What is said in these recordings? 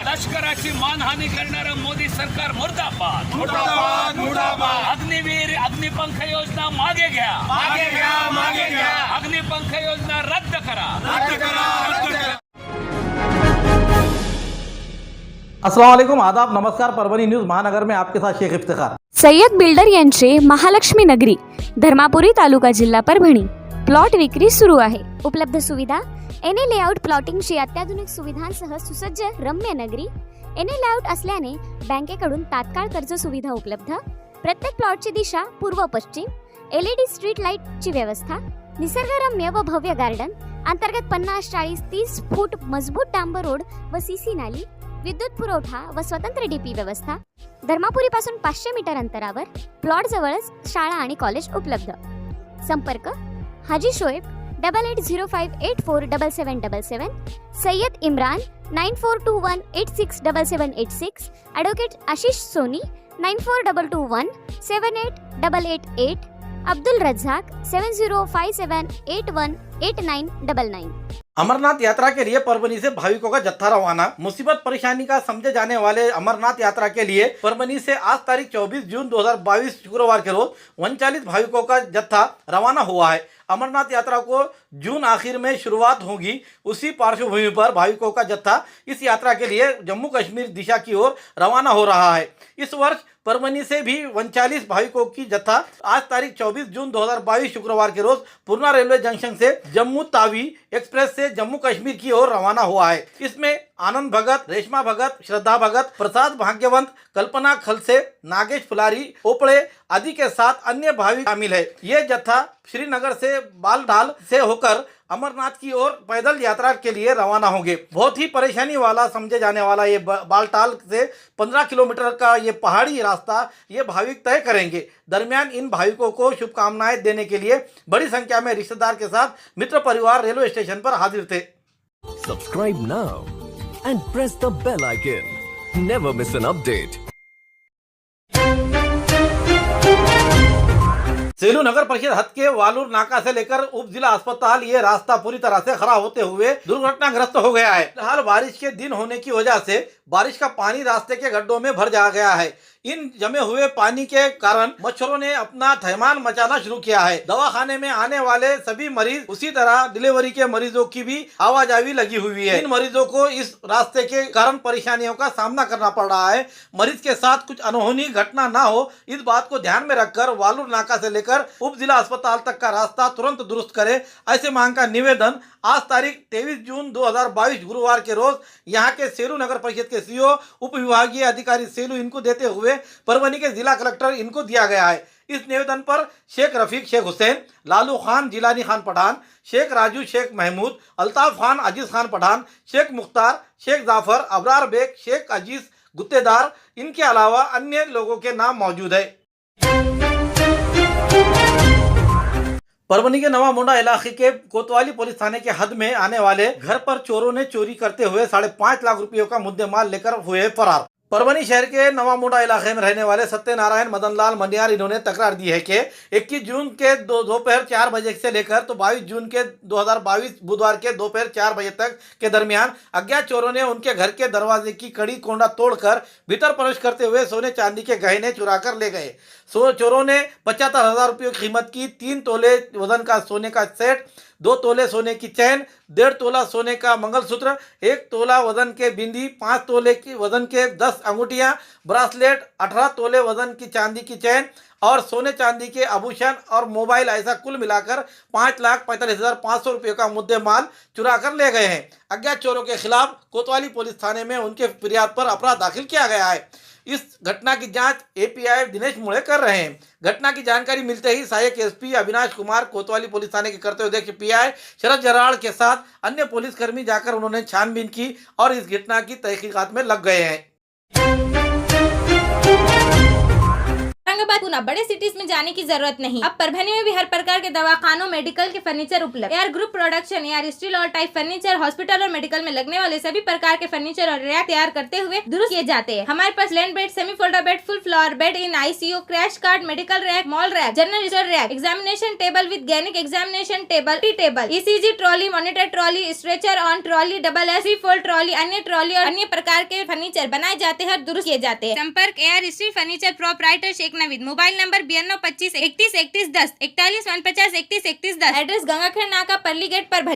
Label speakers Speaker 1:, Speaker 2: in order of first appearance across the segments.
Speaker 1: लष्कराची मानहानी करणारं मोदी सरकार मुर्दाबाद
Speaker 2: मुर्दाबाद मुर्दाबाद
Speaker 1: अग्निवीर अग्निपंख योजना मागे घ्या
Speaker 2: मागे घ्या मागे घ्या
Speaker 1: अग्निपंख योजना रद्द करा
Speaker 2: रद्द करा रद्द करा
Speaker 3: अस्सलाम वालेकुम, आदाब, नमस्कार। परभणी न्यूज महानगर में आपके साथ शेख इफ्तिखार।
Speaker 4: सय्यद बिल्डर यांचे महालक्ष्मी नगरी धर्मापुरी तालुका जिल्हा परभणी प्लॉट विक्री सुरू आहे। उपलब्ध सुविधा एने लेआउट प्लॉटिंगची अत्याधुनिक सुविधांसह सुसज्ज रम्य नगरी। एने लेआउट असल्याने बँकेकडून तात्काळ कर्ज सुविधा उपलब्ध। प्रत्येक प्लॉटची दिशा पूर्व पश्चिम। LED स्ट्रीट लाईटची व्यवस्था। निसर्गरम्य व भव्य गार्डन। अंतर्गत 50, 40, 30 फूट मजबूत डांबर रोड व सीसी नाली। विद्युत पुरवठा व स्वतंत्र DP व्यवस्था। धर्मापुरी पासून 500 मीटर अंतरावर प्लॉट जवळच शाळा आणि कॉलेज उपलब्ध। संपर्क हाजी शोएब 8805847777, सय्यद इम्रान 9421867786, ॲडव्होकेट आशिष सोनी 9422178888, अब्दुल रज्जाक 7057818999।
Speaker 3: अमरनाथ यात्रा के लिए परभनी से भाविकों का जत्था रवाना। मुसीबत परेशानी का समझे जाने वाले अमरनाथ यात्रा के लिए परभनी से आज तारीख 24 जून 2022 शुक्रवार के रोज 39 भाविकों का जत्था रवाना हुआ है। अमरनाथ यात्रा को जून आखिर में शुरुआत होगी। उसी पार्श्वभूमि पर भाविकों का जत्था इस यात्रा के लिए जम्मू कश्मीर दिशा की ओर रवाना हो रहा है। इस वर्ष परभनी से भी 39 भाविकों की जत्था आज तारीख 24 जून 2022 शुक्रवार के रोज पूर्णा रेलवे जंक्शन से जम्मू तावी एक्सप्रेस से जम्मू कश्मीर की ओर रवाना हुआ है। इसमें आनंद भगत, रेशमा भगत, श्रद्धा भगत, प्रसाद भाग्यवंत, कल्पना खलसे, नागेश फुलारी, ओपड़े आदि के साथ अन्य भाविक शामिल है। ये जत्था श्रीनगर से बालटाल से होकर अमरनाथ की ओर पैदल यात्रा के लिए रवाना होंगे। बहुत ही परेशानी वाला समझे जाने वाला ये बालटाल से 15 किलोमीटर का ये पहाड़ी रास्ता ये भाविक तय करेंगे। दरमियान इन भाविकों को शुभकामनाएं देने के लिए बड़ी संख्या में रिश्तेदार के साथ मित्र परिवार रेलवे स्टेशन पर हाजिर थे।
Speaker 5: Subscribe now and press the bell icon. Never miss an update.
Speaker 3: Selu नगर परिषद हद के वालूर नाका से लेकर उप जिला अस्पताल ये रास्ता पूरी तरह से खराब होते हुए दुर्घटनाग्रस्त हो गया है। फिलहाल बारिश के दिन होने की वजह से बारिश का पानी रास्ते के गड्ढों में भर जा गया है। इन जमे हुए पानी के कारण मच्छरों ने अपना थैमान मचाना शुरू किया है। दवाखाने में आने वाले सभी मरीज, उसी तरह डिलीवरी के मरीजों की भी आवाजाही लगी हुई है। इन मरीजों को इस रास्ते के कारण परेशानियों का सामना करना पड़ रहा है। मरीज के साथ कुछ अनहोनी घटना ना हो, इस बात को ध्यान में रखकर वालूर नाका से लेकर उप जिला अस्पताल तक का रास्ता तुरंत दुरुस्त करे, ऐसे मांग का निवेदन आज तारीख 23 जून 2022 गुरुवार के रोज यहाँ के सेलू नगर परिषद के CO उप विभागीय अधिकारी सेलू इनको देते हुए परभनी के जिला कलेक्टर इनको दिया गया है। इस निवेदन पर शेख रफीक शेख हुसैन, लालू खान जिलानी खान पठान, शेख राजू शेख महमूद, अल्ताफ खान अजीज खान पठान, शेख मुख्तार, शेख जाफर, अबरार बेग, शेख अजीज गुत्तेदार, इनके अलावा अन्य लोगों के नाम मौजूद है। परभनी के नवा मोंडा इलाके के कोतवाली पुलिस थाने के हद में आने वाले घर पर चोरों ने चोरी करते हुए 5.5 लाख रुपयों का मुद्देमाल लेकर हुए फरार। परभनी शहर के नवा मोंडा इलाके में रहने वाले सत्यनारायण मदनलाल मंडियार इन्होंने तकरार दी है कि 21 जून के दोपहर 4 बजे से लेकर तो 22 जून के 2022 बुधवार के दोपहर 4 बजे तक के दरमियान अज्ञात चोरों ने उनके घर के दरवाजे की कड़ी कोंडा तोड़कर भीतर प्रवेश करते हुए सोने चांदी के गहने चुरा कर ले गए। चोरों ने 75,000 रुपये कीमत की 3 तोले वजन का सोने का सेट, 2 तोले सोने की चैन, 1.5 तोला सोने का मंगलसूत्र, 1 तोला वजन के बिंदी, 5 तोले की वजन के 10 अंगूठियां, ब्रासलेट, 18 तोले वजन की चांदी की चैन और सोने चांदी के आभूषण और मोबाइल, ऐसा कुल मिलाकर 5,45,500 रुपये का मुद्देमाल चुरा कर ले गए हैं। अज्ञात चोरों के खिलाफ कोतवाली पुलिस थाने में उनके फिरियाद पर अपराध दाखिल किया गया है। इस घटना की जांच API दिनेश मुळे कर रहे हैं। घटना की जानकारी मिलते ही सहायक SP अविनाश कुमार, कोतवाली पुलिस थाने के कर्तव्य अध्यक्ष PI शरद जराड़ के साथ अन्य पुलिसकर्मी जाकर उन्होंने छानबीन की और इस घटना की तहकीकात में लग गए हैं।
Speaker 6: औरंगाबाद पुणे बड़े सिटीज में जाने की जरूरत नहीं। अब परभणी में भी हर प्रकार के दवाखानों मेडिकल के फर्नीचर उपलब्ध। Air group production air steel और टाइप फर्नीचर हॉस्पिटल और मेडिकल में लगने वाले सभी प्रकार के फर्नीचर और रैक तैयार करते हुए दुरुस्त किए जाते हैं। हमारे पास land bed, semi fowler bed, full fowler bed in ICU, crash cart, medical rack, mall rack, general rack, examination table with gynaec examination table, table, ECG trolley, monitor trolley, stretcher on trolley, double S fold trolley, अन्य trolley और अन्य प्रकार के furniture बनाए जाते हैं और दुरुस्त किए जाते हैं। संपर्क air steel furniture proprietor Sheikh Naveed, mobile number 92 25 31 31 10, 41 49 31 31 10, address Gangakhed नाका, परली गेट पर।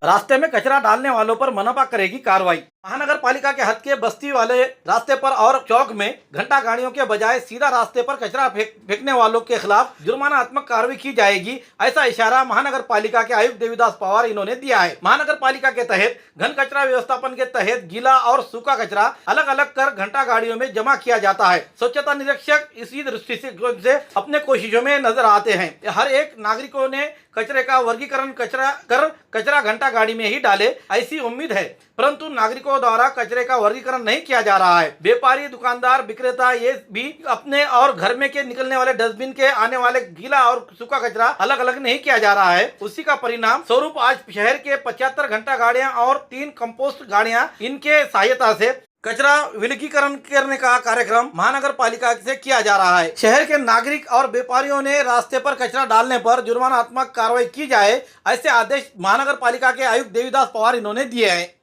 Speaker 3: रास्ते में कचरा डालने वालों पर मनपा करेगी कार्रवाई। महानगर पालिका के हद के बस्ती वाले रास्ते पर और चौक में घंटा गाड़ियों के बजाय सीधा रास्ते पर कचरा फेंकने वालों के खिलाफ जुर्मानात्मक कार्रवाई की जाएगी, ऐसा इशारा महानगर पालिका के आयुक्त देवीदास पवार इन्होंने दिया है। महानगर पालिका के तहत घन कचरा व्यवस्थापन के तहत गीला और सूखा कचरा अलग अलग कर घंटा गाड़ियों में जमा किया जाता है। स्वच्छता निरीक्षक इसी दृष्टि से अपने कोशिशों में नजर आते हैं। हर एक नागरिकों ने कचरे का वर्गीकरण कचरा घंटा गाड़ी में ही डाले, ऐसी उम्मीद है, परंतु नागरिकों द्वारा कचरे का वर्गीकरण नहीं किया जा रहा है। व्यापारी, दुकानदार, विक्रेता ये भी अपने और घर में के निकलने वाले डस्टबिन के आने वाले गीला और सूखा कचरा अलग अलग नहीं किया जा रहा है। उसी का परिणाम स्वरूप आज शहर के 75 घंटा गाड़ियां और 3 कंपोस्ट गाड़ियां इनके सहायता से कचरा विलगीकरण करने का कार्यक्रम महानगर पालिका से किया जा रहा है। शहर के नागरिक और व्यापारियों ने रास्ते पर कचरा डालने पर जुर्मानात्मक कार्रवाई की जाए, ऐसे आदेश महानगर पालिका के आयुक्त देवीदास पवार इन्होंने दिए हैं।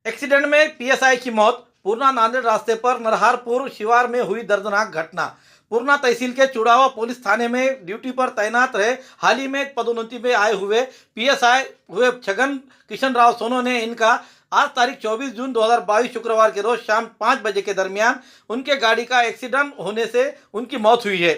Speaker 3: एक्सीडेंट में PSI की मौत। पूर्णा नांदेड़ रास्ते पर नरहारपुर शिवार में हुई दर्दनाक घटना। पूर्णा तहसील के चुड़ावा पुलिस थाने में ड्यूटी पर तैनात रहे हाल ही में पदोन्नति में आए हुए PSI हुए छगन किशन राव सोनो ने इनका आज तारीख 24 जून 2022 शुक्रवार के रोज शाम 5 बजे के दरमियान उनके गाड़ी का एक्सीडेंट होने से उनकी मौत हुई है।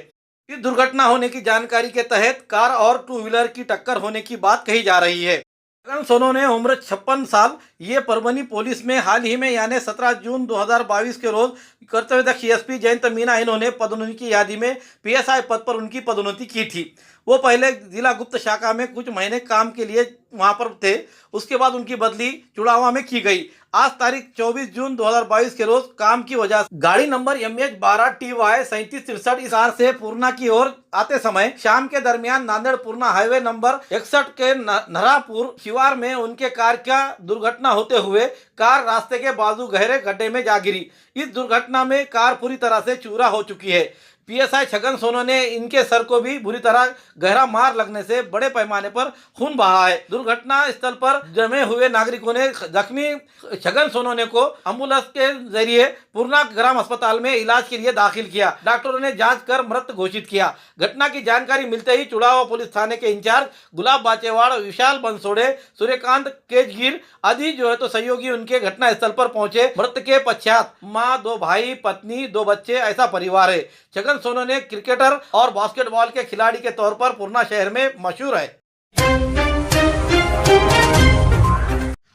Speaker 3: इस दुर्घटना होने की जानकारी के तहत कार और 2 व्हीलर की टक्कर होने की बात कही जा रही है। छगन सोनो ने उम्र 56 साल, ये परभणी पुलिस में हाल ही में यानी 17 जून 2022 के रोज कर्तव्यदक्ष CSP जयंत मीना इन्होंने पदोन्नति की यादी में PSI पद पर उनकी पदोन्नति की थी। वो पहले जिला गुप्त शाखा में कुछ महीने काम के लिए वहां पर थे, उसके बाद उनकी बदली चुड़ावा में की गई। आज तारीख 24 जून 2022 के रोज काम की वजह से गाड़ी नंबर MH12TY 3763 इस कार से पूर्णा की ओर आते समय शाम के दरमियान नांदेड़ पूर्णा हाईवे नंबर 61 के नरहारपुर शिवार में उनके कार का दुर्घटना होते हुए कार रास्ते के बाजू गहरे गड्ढे में जा गिरी। इस दुर्घटना में कार पूरी तरह से चूरा हो चुकी है। PSI छगन सोनो ने इनके सर को भी बुरी तरह गहरा मार लगने से बड़े पैमाने पर खून बहा है। दुर्घटना स्थल पर जमे हुए नागरिकों ने जख्मी छगन सोनो ने को एम्बुलेंस के जरिए पूर्णा ग्राम अस्पताल में इलाज के लिए दाखिल किया। डॉक्टरों ने जांच कर मृत घोषित किया। घटना की जानकारी मिलते ही चुड़ावा पुलिस थाने के इंचार्ज गुलाब बाचेवाड़, विशाल बंसोड़े, सूर्यकांत केजगिर आदि जो है तो सहयोगी उनके घटना स्थल पर पहुंचे। मृत के पश्चात माँ, 2 भाई, पत्नी, 2 बच्चे ऐसा परिवार है। छगन सोनो ने क्रिकेटर और बास्केटबॉल के खिलाड़ी के तौर पर पूर्णा शहर में मशहूर है।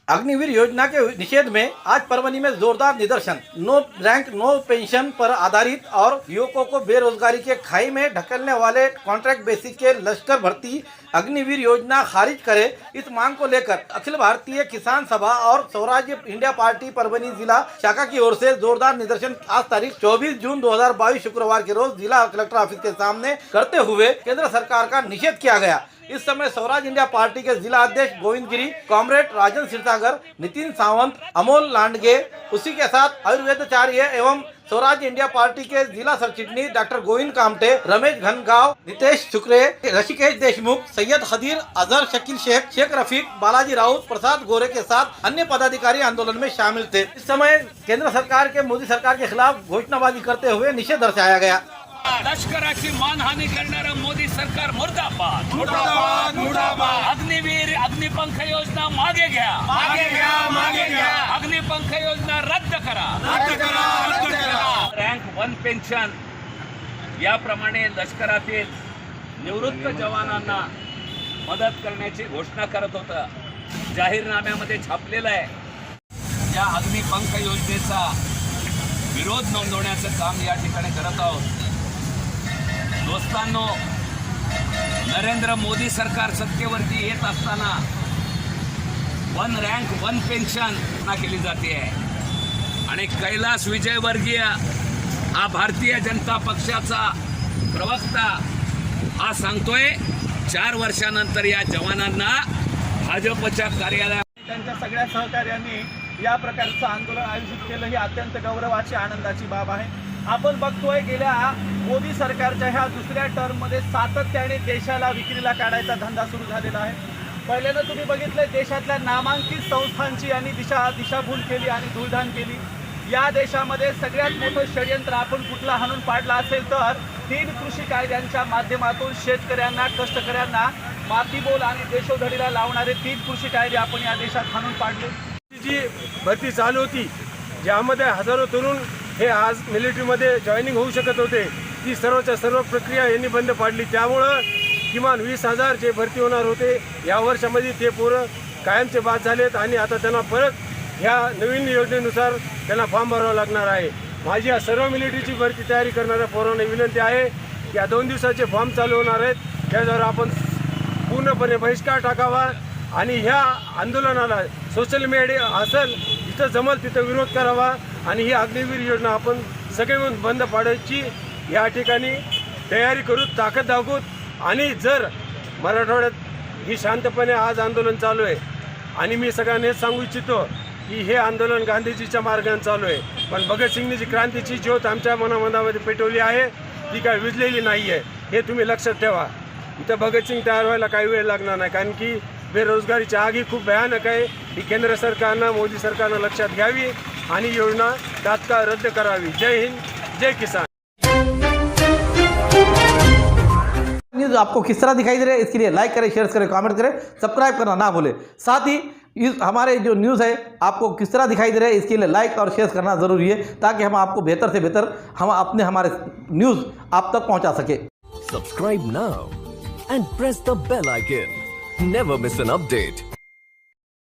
Speaker 3: अग्निवीर योजना के निषेध में आज परभणी में जोरदार निदर्शन। नो रैंक नो पेंशन पर आधारित और युवकों को बेरोजगारी के खाई में ढकेलने वाले कॉन्ट्रैक्ट बेसिस के लश्कर भर्ती अग्निवीर योजना खारिज करे, इस मांग को लेकर अखिल भारतीय किसान सभा और स्वराज्य इंडिया पार्टी परभणी जिला शाखा की ओर से जोरदार निदर्शन आज तारीख 24 जून 2022 शुक्रवार के रोज जिला कलेक्टर ऑफिस के सामने करते हुए केंद्र सरकार का निषेध किया गया। इस समय स्वराज इंडिया पार्टी के जिला अध्यक्ष गोविंद गिरी, कॉमरेड राजन सिरसागर, नितिन सावंत, अमोल लांडगे, उसी के साथ आयुर्वेदाचार्य एवं स्वराज इंडिया पार्टी के जिला सचिव डॉक्टर गोविंद कामटे, रमेश घनगांव, नितेश शुक्रे, ऋषिकेश देशमुख, सैयद खदीर, अजहर शकील शेख, शेख रफीक, बालाजी राउत, प्रसाद गोरे के साथ अन्य पदाधिकारी आंदोलन में शामिल थे। इस समय केंद्र सरकार के मोदी सरकार के खिलाफ घोषणाबाजी करते हुए निषेध दर्शाया गया।
Speaker 1: लष्कराची मानहानी करणारं मोदी सरकार मुर्दाबाद
Speaker 2: मुर्दाबाद मुर्दाबाद।
Speaker 1: अग्निवीर अग्निपंख योजना मागे घ्या,
Speaker 2: मागे घ्या, मागे घ्या।
Speaker 1: अग्निपंख योजना रद्द करा,
Speaker 2: रद्द करा, रद्द करा।
Speaker 1: रँक 1 पेन्शन याप्रमाणे लष्करातील निवृत्त जवानांना मदत करण्याची घोषणा करत होता। जाहीरनाम्यामध्ये छापलेलं आहे। या अग्निपंख योजनेचा विरोध नोंदवण्याचं काम या ठिकाणी करत आहोत। दोस्तांनो, नरेंद्र मोदी सरकार सत्तेवरती येत असताना वन रँक वन पेन्शन केली जाते आहे आणि कैलास विजयवर्गीय हा भारतीय जनता पक्षाचा प्रवक्ता हा सांगतोय 4 वर्षानंतर या जवानांना भाजपच्या कार्यालयात
Speaker 7: त्यांच्या सगळ्या सहकार्यांनी या प्रकारचं आंदोलन आयोजित केलं ही अत्यंत गौरवाची आनंदाची बाब आहे. आपण बघतोय गेल्या मोदी सरकारच्या ह्या दुसऱ्या टर्ममध्ये सातत्याने देशाला विक्रीला काढायचा धंदा सुरू झालेला आहे. पहिल्यांदा तुम्ही बघितलंय देशातल्या नामांकित संस्थांची यांनी दिशाभूल केली आणि धूळधाण केली. या देशामध्ये सगळ्यात मोठं षडयंत्र आपण कुठला हाणून पाडला असेल तर 3 कृषी कायद्यांच्या माध्यमातून शेतकऱ्यांना कष्टकऱ्यांना मातीमोल आणि देशोधडीला लावणारे 3 कृषी कायदे आपण या देशात हाणून पाडले.
Speaker 8: जी भरती चालू होती ज्यामध्ये हजारो तरुण हे आज मिलिटरीमध्ये जॉईनिंग होऊ शकत होते ती सर्वच्या सर्व प्रक्रिया यांनी बंद पाडली. त्यामुळं किमान 20,000 जे भरती होणार होते या वर्षामध्ये ते पोरं कायमचे बाद झालेत आणि आता त्यांना परत ह्या नवीन योजनेनुसार त्यांना फॉर्म भरावा लागणार आहे. माझी या सर्व मिलिटरीची भरती तयारी करणाऱ्या पोरांना विनंती आहे की या 2 दिवसाचे फॉर्म चालू होणार आहेत त्याच्यावर आपण पूर्णपणे बहिष्कार टाकावा आणि ह्या आंदोलनाला सोशल मीडिया असेल जिथं जमल तिथं विरोध करावा आणि ही अग्निवीर योजना आपण सगळे मिळून बंद पाडायची या ठिकाणी तयारी करू ताकद दाखवू. आणि जर मराठवाड्यात ही शांतपणे आज आंदोलन चालू आहे आणि मी सगळ्यांना हेच सांगू इच्छितो की हे आंदोलन गांधीजीच्या मार्गाने चालू आहे पण भगतसिंगनी जी क्रांतीची ज्योत आमच्या मनामध्ये पेटवली आहे ती काय विझलेली नाही आहे हे तुम्ही लक्षात ठेवा. इथं भगतसिंग तयार व्हायला काही वेळ लागणार नाही कारण की बेरोजगारीची आग ही खूप भयानक आहे. ही केंद्र सरकारनं मोदी सरकारनं लक्षात घ्यावी आणि योजना तात्काळ रद्द करावी. जय हिंद, जय किसान.
Speaker 3: न्यूज़ आपको किस तरह दिखाई दे रहा है इसके लिए लाइक करें, शेयर करें, कमेंट करें, सब्सक्राइब करना ना भूलें. साथ ही हमारे जो न्यूज़ है आपको किस तरह दिखाई दे रहा है इसके लिए लाइक और शेयर करना ज़रूरी है ताकि हम आपको बेहतर से बेहतर हमारे न्यूज़ आप तक पहुंचा सके.
Speaker 5: Subscribe now and press the bell icon. Never miss an update.